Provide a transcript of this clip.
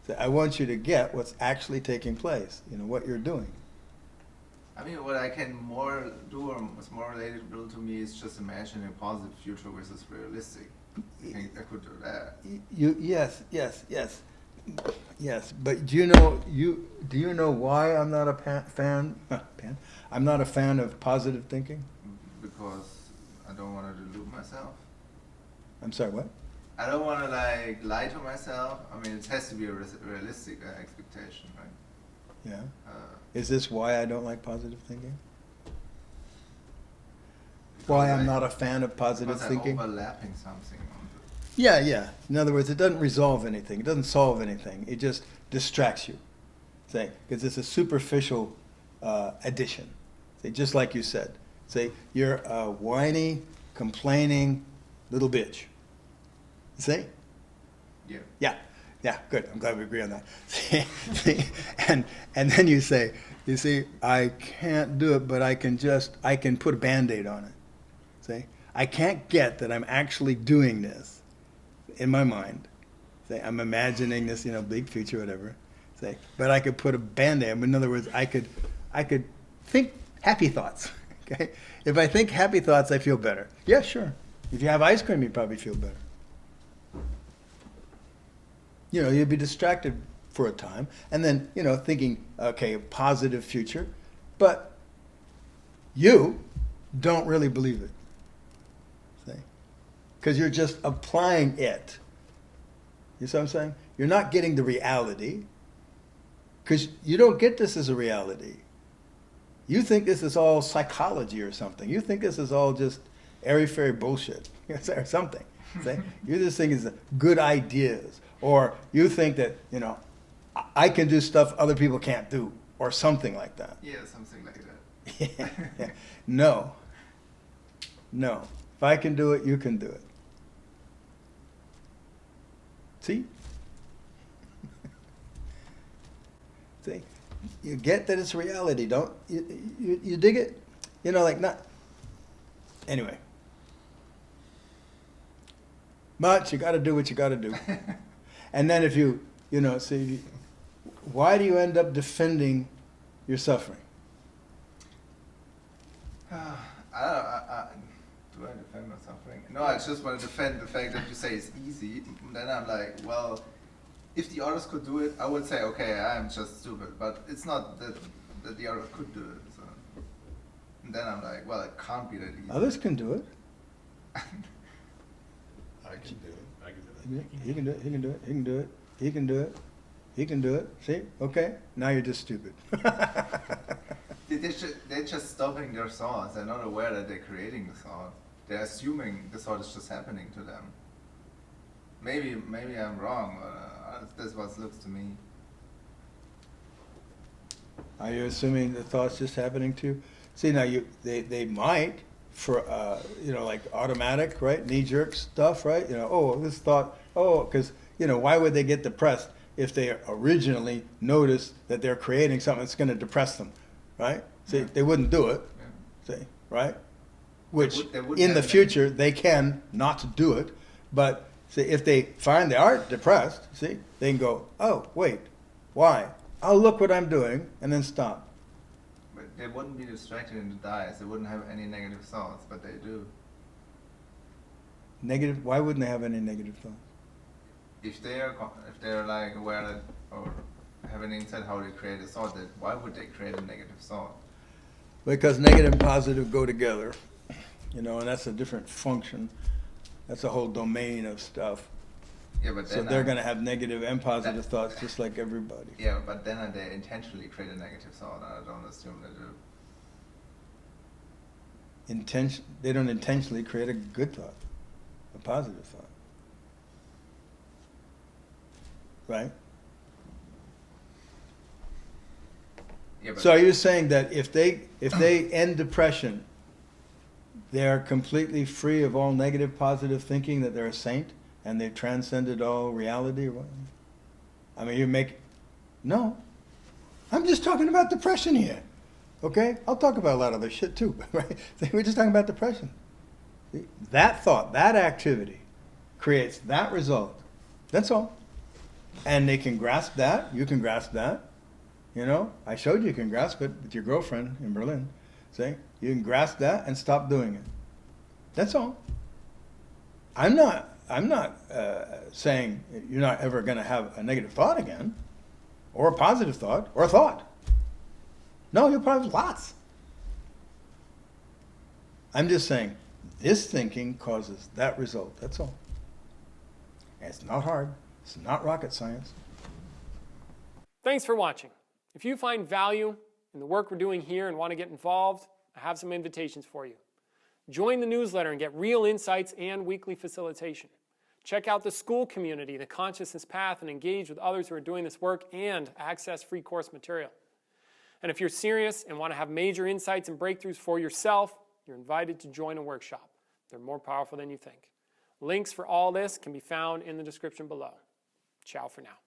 So I want you to get what's actually taking place, what you're doing. I mean, what I can more do, or what's more relatable to me, is just imagining a positive future versus realistic. I think I could do that. Yes. But do you know why I'm not a I'm not a fan of positive thinking? Because I don't want to delude myself. I'm sorry, what? I don't want to lie to myself. I mean, it has to be a realistic expectation, right? Yeah. Is this why I don't like positive thinking? Why I'm not a fan of positive thinking? Because I'm overlapping something on Yeah. In other words, it doesn't resolve anything. It doesn't solve anything. It just distracts you. Say, because it's a superficial addition. Say, just like you said. Say, you're a whiny, complaining little bitch. See? Yeah. Yeah, good. I'm glad we agree on that. See? And then you see, I can't do it, but I can put a Band-Aid on it. See? I can't get that I'm actually doing this in my mind. Say, I'm imagining this, big future, whatever. Say, but I could put a Band-Aid. In other words, I could think happy thoughts. Okay? If I think happy thoughts, I feel better. Yeah, sure. If you have ice cream, you probably feel better. You'd be distracted for a time, and then, thinking, okay, a positive future, but you don't really believe it. See? Because you're just applying it. You see what I'm saying? You're not getting the reality, because you don't get this as a reality. You think this is all psychology or something. You think this is all just airy-fairy bullshit or something. See? You just think it's good ideas. Or you think that, I can do stuff other people can't do, or something like that. Yeah, something like that. Yeah. No. If I can do it, you can do it. See? See? You get that it's reality, don't you dig it? Not. Anyway. But you got to do what you got to do. And then if why do you end up defending your suffering? Do I defend my suffering? No, I just want to defend the fact that you say it's easy. And then I'm like, well, if the artist could do it, I would say, okay, I'm just stupid. But it's not that the artist could do it. So. And then I'm like, well, it can't be that easy. Others can do it. I can do it. I can do it. He can do it. He can do it. He can do it. He can do it. He can do it. See? Okay. Now you're just stupid. They're just stopping their thoughts. They're not aware that they're creating the thought. They're assuming the thought is just happening to them. Maybe I'm wrong, but that's what it looks to me. Are you assuming the thought's just happening to you? See, now they might for like automatic, right, knee-jerk stuff, right? This thought, because why would they get depressed if they originally noticed that they're creating something that's going to depress them, right? See, they wouldn't do it, see, right? Which They would in the have future they can not do it, but see, if they find they aren't depressed, see, they can go, oh wait, why? I'll look what I'm doing and then stop. But they wouldn't be distracted in the dice. They wouldn't have any negative thoughts, but they do. Negative? Why wouldn't they have any negative thoughts? If they're like aware that, or have an insight how they create a thought, that why would they create a negative thought? Because negative and positive go together, and that's a different function. That's a whole domain of stuff. Yeah, but So then they're going to have negative and positive thoughts just like everybody. Yeah, but then they intentionally create a negative thought. I don't assume they do. They don't intentionally create a good thought, a positive thought. Right? Yeah, but So are you saying that if they end depression, they're completely free of all negative, positive thinking, that they're a saint and they've transcended all reality? Or what? I mean, no. I'm just talking about depression here. Okay? I'll talk about a lot of other shit too, right? We're just talking about depression. See? That thought, that activity creates that result. That's all. And they can grasp that. You can grasp that. You know, I showed you can grasp it with your girlfriend in Berlin. See, you can grasp that and stop doing it. That's all. I'm not saying you're not ever going to have a negative thought again, or a positive thought, or a thought. No, you'll probably have lots. I'm just saying this thinking causes that result. That's all. And it's not hard. It's not rocket science. Thanks for watching. If you find value in the work we're doing here and want to get involved, I have some invitations for you. Join the newsletter and get real insights and weekly facilitation. Check out the school community, the Consciousness Path, and engage with others who are doing this work and access free course material. And if you're serious and want to have major insights and breakthroughs for yourself, you're invited to join a workshop. They're more powerful than you think. Links for all this can be found in the description below. Ciao for now.